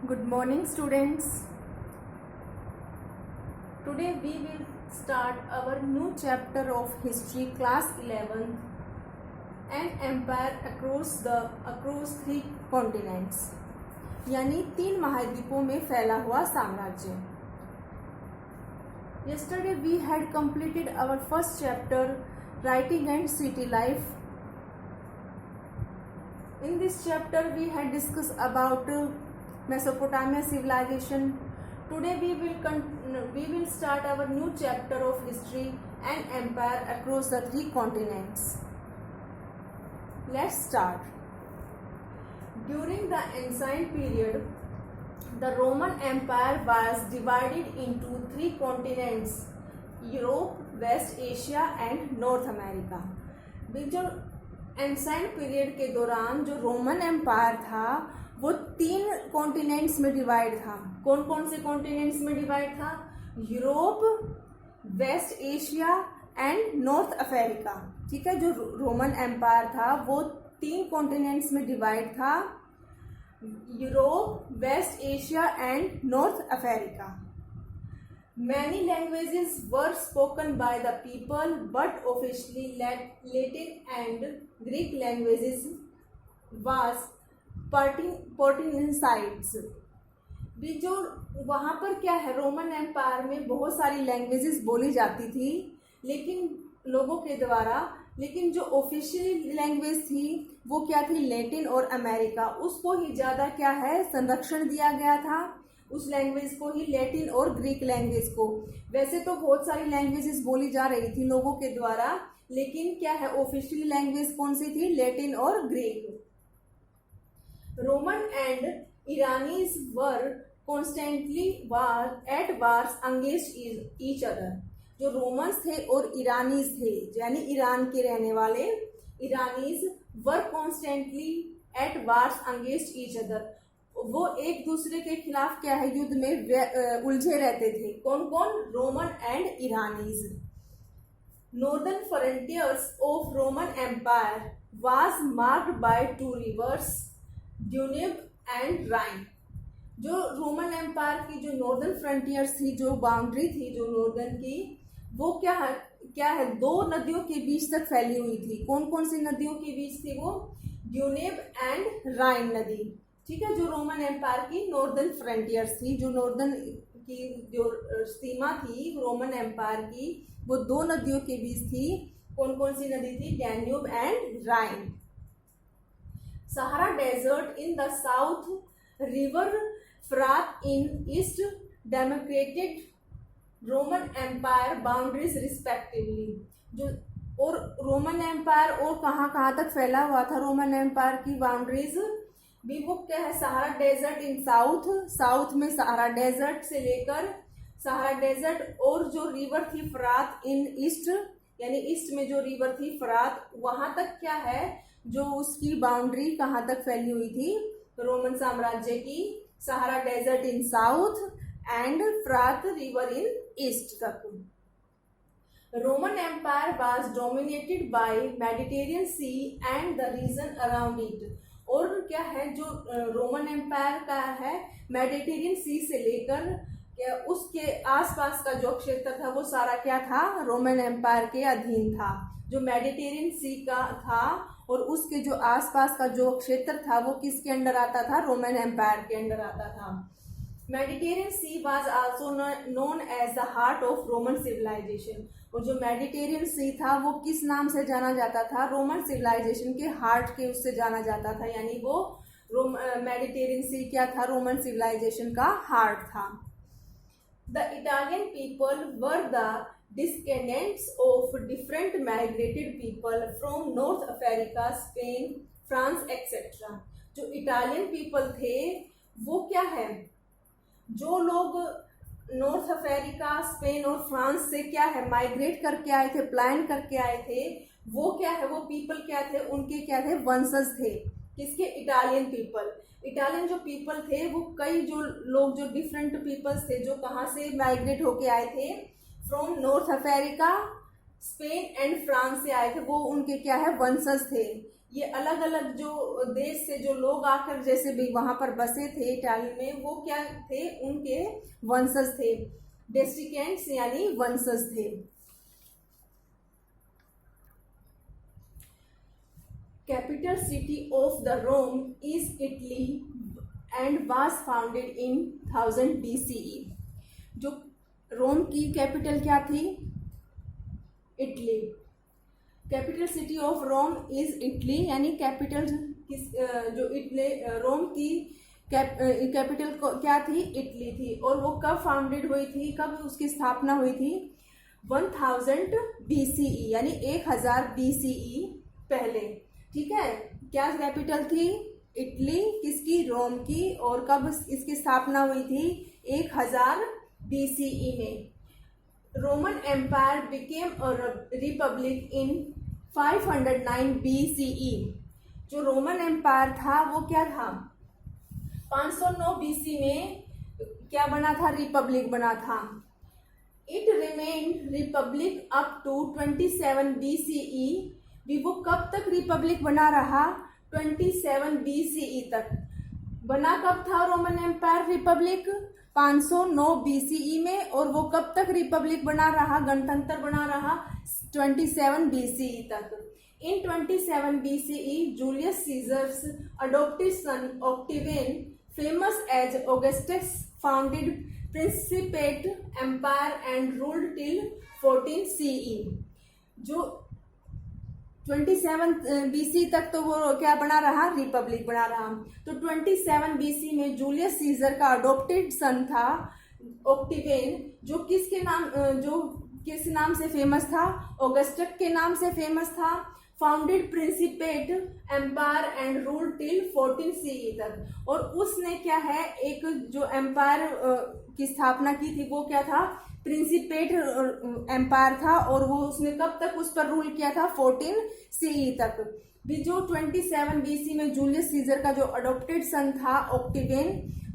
Good morning, students. Today we will start our new chapter of history, class 11, an empire across three continents, यानी 3 महाद्वीपों में फैला हुआ साम्राज्य. Yesterday we had completed our first chapter, writing and city life. In this chapter we had discussed about Mesopotamia civilization. Today we will start our new chapter of history, an empire across the 3 continents. Let's start. During the ancient period, the Roman Empire was divided into 3 continents: Europe, West Asia and North America. जो ancient period के दौरान जो Roman empire था वो 3 continents में divide था. कौन कौन से कॉन्टिनेंट्स में डिवाइड था? Europe, west Asia and north Africa. ठीक है, जो रोमन एम्पायर था वो 3 कॉन्टिनेंट्स में डिवाइड था: Europe, west Asia and north Africa. Many languages were spoken by the people, but officially Latin and Greek languages was Persians. भी जो वहाँ पर क्या है, रोमन एम्पायर में बहुत सारी लैंग्वेजेस बोली जाती थी लेकिन लोगों के द्वारा, लेकिन जो ऑफिशियली लैंग्वेज थी वो क्या थी? लैटिन और अमेरिका. उसको ही ज़्यादा क्या है, संरक्षण दिया गया था, उस लैंग्वेज को ही, लैटिन और ग्रीक लैंग्वेज को. वैसे तो बहुत सारी लैंग्वेजेस बोली जा रही थी लोगों के द्वारा, लेकिन क्या है, ऑफिशियल लैंग्वेज कौन सी थी? लैटिन और Greek. Roman and Iranians were constantly at wars against each other. जो रोमन्स थे और ईरानीज थे, यानी ईरान के रहने वाले Iranians, were constantly at wars against each other. वो एक दूसरे के खिलाफ क्या है, युद्ध में उलझे रहते थे. कौन कौन? Roman and Iranians. Northern frontiers of Roman empire was marked by 2 rivers, Danube and Rhine. जो रोमन एम्पायर की जो नॉर्दर्न फ्रंटियर्स थी, जो बाउंड्री थी जो नॉर्दर्न की, वो क्या है 2 नदियों के बीच तक फैली हुई थी. कौन कौन सी नदियों के बीच थी वो? ड्यूनेब एंड राइन नदी. ठीक है, जो रोमन एम्पायर की नॉर्दर्न फ्रंटियर्स थी, जो नॉर्दर्न की जो सीमा थी रोमन एम्पायर की, वो 2 नदियों के बीच थी. कौन कौन सी नदी थी? Danube and Rhine. Sahara desert in the south, river फ्रात in east, demarcated Roman empire boundaries respectively. जो और रोमन एम्पायर और कहाँ तक फैला हुआ था रोमन एम्पायर की बाउंड्रीज भी, वो क्या है? सहारा डेजर्ट इन साउथ में सहारा डेजर्ट से लेकर सहारा डेजर्ट, और जो रिवर थी फ्रात इन ईस्ट, यानी ईस्ट में जो रिवर थी फ्रात, वहां तक क्या है, जो उसकी बाउंड्री कहाँ तक फैली हुई थी रोमन साम्राज्य की? Sahara desert in south and फ्रात रिवर इन ईस्ट तक. Roman empire was dominated by Mediterranean sea and the region around it. और क्या है, जो रोमन एम्पायर का है, मेडिटेरियन सी से लेकर उसके आसपास का जो क्षेत्र था वो सारा क्या था? रोमन एम्पायर के अधीन था. जो मेडिटेरियन सी का था और उसके जो आसपास का जो क्षेत्र था वो किसके अंडर आता था? रोमन एम्पायर के अंडर आता था. Mediterranean sea was also known as the heart of Roman civilisation. और जो मेडिटेरियन सी था वो किस नाम से जाना जाता था? रोमन सिविलाइजेशन के हार्ट के उससे जाना जाता था, यानी वो मेडिटेरियन सी क्या था? रोमन सिविलाइजेशन का हार्ट था. The Italian people were the descendants of different migrated people from north Africa, Spain, France etcetera. जो इटालियन पीपल थे वो क्या है, जो लोग नॉर्थ अफ्रीका, स्पेन और फ्रांस से क्या है माइग्रेट करके आए थे, प्लान करके आए थे, वो क्या है, वो पीपल क्या थे, उनके क्या थे? वंशज थे. किसके? Italian people. इटालियन जो पीपल थे वो कई जो लोग जो डिफरेंट पीपल्स थे जो कहाँ से माइग्रेट होके आए थे? From north Africa, Spain and France से आए थे. वो उनके क्या है? वंशज थे. ये अलग अलग जो देश से जो लोग आकर जैसे भी वहां पर बसे थे इटाली में, वो क्या थे, उनके वंशज थे, डेस्टिकेंट्स यानी वंशज थे। Capital city of the Rome is Italy and was founded in 1000 BCE। जो रोम की कैपिटल क्या थी? Italy. Capital city of Rome is Italy, यानी कैपिटल किस जो इटली रोम की कैपिटल क्या थी? इटली थी। और वो कब फाउंडेड हुई थी, कब उसकी स्थापना हुई थी? 1000 BCE, यानी 1000 BCE पहले। ठीक है, क्या कैपिटल थी? इटली, किसकी? रोम की। और कब इसकी स्थापना हुई थी? 1000 BCE में। Roman empire became a republic in 509 BCE। जो रोमन एम्पायर था वो क्या था? 509 BC में क्या बना था? रिपब्लिक बना था। It remain republic up to 27 BCE। भी वो कब तक रिपब्लिक बना रहा? 27 BCE तक। बना कब था रोमन एम्पायर रिपब्लिक? 509 BCE में। और वो कब तक रिपब्लिक बना रहा, गणतंत्र बना रहा? 27 BCE तक। In 27 BCE Julius Caesar's adopted son Octavian, famous as Augustus, founded principate empire and ruled till 14 CE। जो 27 BC तक तो वो क्या बना रहा? रिपब्लिक बना रहा। तो 27 BC में जूलियस सीजर का अडोप्टेड सन था ऑक्टेवियन, जो किस नाम से फेमस था? ऑगस्टस के नाम से फेमस था। Founded principate empire and rule till 14 CE तक। और उसने क्या है, एक जो एम्पायर की स्थापना की थी वो क्या था? प्रिंसिपेट एम्पायर था। और वो उसने कब तक उस पर रूल किया था? 14 CE तक। भी जो 27 BC में जूलियस सीजर का जो अडोप्टेड सन था ऑक्टेवियन,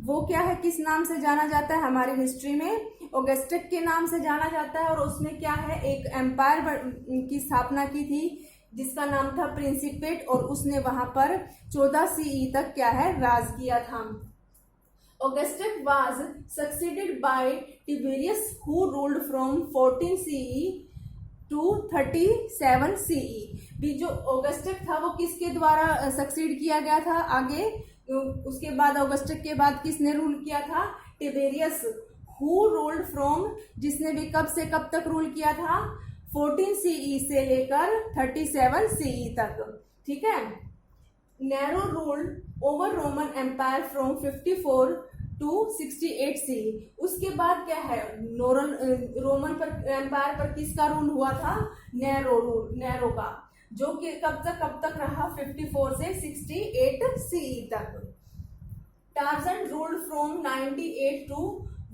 वो क्या है, किस नाम से जाना जाता है हमारी हिस्ट्री में? ऑगस्टस के नाम से जाना जाता है। और उसने क्या है, एक एम्पायर की स्थापना की थी जिसका नाम था प्रिंसिपेट। और उसने वहां पर 14 CE तक क्या है, राज किया था। Augustus was succeeded by Tiberius, who ruled from 14 CE to 37 CE। भी जो ऑगस्टस था वो किसके द्वारा सक्सीड किया गया था आगे? उसके बाद ऑगस्टस के बाद किसने रूल किया था? टिबेरियस। हु रूल्ड फ्रॉम, जिसने भी कब से कब तक रूल किया था? 14 CE से लेकर 37 CE तक। ठीक है। Nero ruled over Roman empire from 54 to 68 CE। उसके बाद क्या है, रोमन पर एम्पायर पर किसका रूल हुआ था? नैरो का, जो कि कब तक रहा? 54 से 68 CE तक। Torsion ruled from 98 to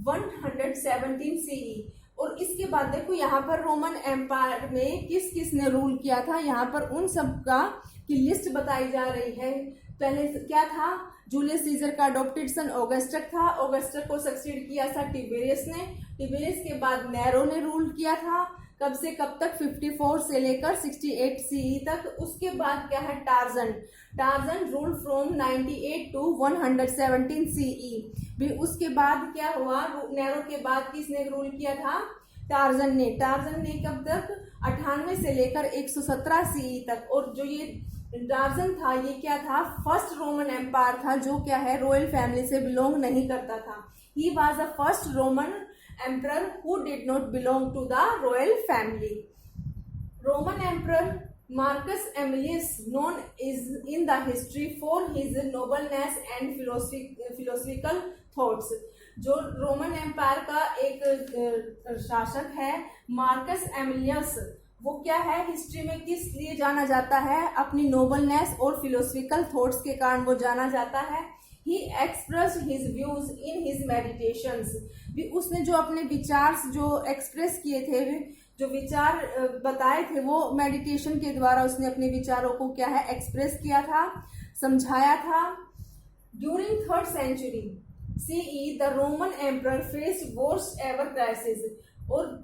117 CE। और इसके बाद देखो यहाँ पर रोमन एम्पायर में किस किस ने रूल किया था, यहाँ पर उन सब का की लिस्ट बताई जा रही है। पहले क्या था? जूलियस सीजर का अडोप्टेड सन ऑगस्टस था। ऑगस्टस को सक्सीड किया था टिबेरियस ने। टिबेरियस के बाद नैरो ने रूल किया था। कब से कब तक? 54 से लेकर 68 CE तक। उसके बाद क्या है? Torsion rule from 98 to 117 CE। भी उसके बाद क्या हुआ? नैरो के बाद किसने रूल किया था? टार्जन ने कब तक? 98 से लेकर 117 CE तक। और जो ये टार्जन था, ये क्या था? फर्स्ट रोमन एम्पायर था जो क्या है, रॉयल फैमिली से बिलोंग नहीं करता था। He was the first Roman emperor who did not belong to the royal family. Roman emperor Marcus Aemilius known is in the history for his nobleness and philosophical thoughts. जो Roman empire का एक शासक है Marcus एमिलियस, वो क्या है, history में किस लिए जाना जाता है? अपनी नोबलनेस और फिलोसफिकल थॉट्स के कारण वो जाना जाता है। He expressed his views in his meditations. भी उसने जो अपने विचार जो एक्सप्रेस किए थे, जो विचार बताए थे, वो मेडिटेशन के द्वारा उसने अपने विचारों को क्या है, एक्सप्रेस किया था, समझाया था। During 3rd century CE the Roman emperor faced worst ever crisis. और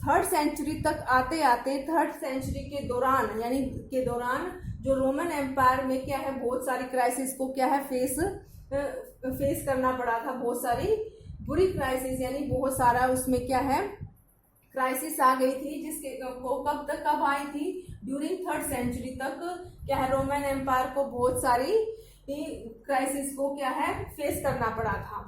3rd century तक आते आते 3rd century के दौरान जो रोमन एम्पायर में क्या है बहुत सारी क्राइसिस को क्या है फेस करना पड़ा था, बहुत सारी बुरी क्राइसिस, यानी बहुत सारा उसमें क्या है क्राइसिस आ गई थी, जिसके को कब आई थी, ड्यूरिंग 3rd सेंचुरी तक क्या है रोमन एम्पायर को बहुत सारी क्राइसिस को क्या है फेस करना पड़ा था।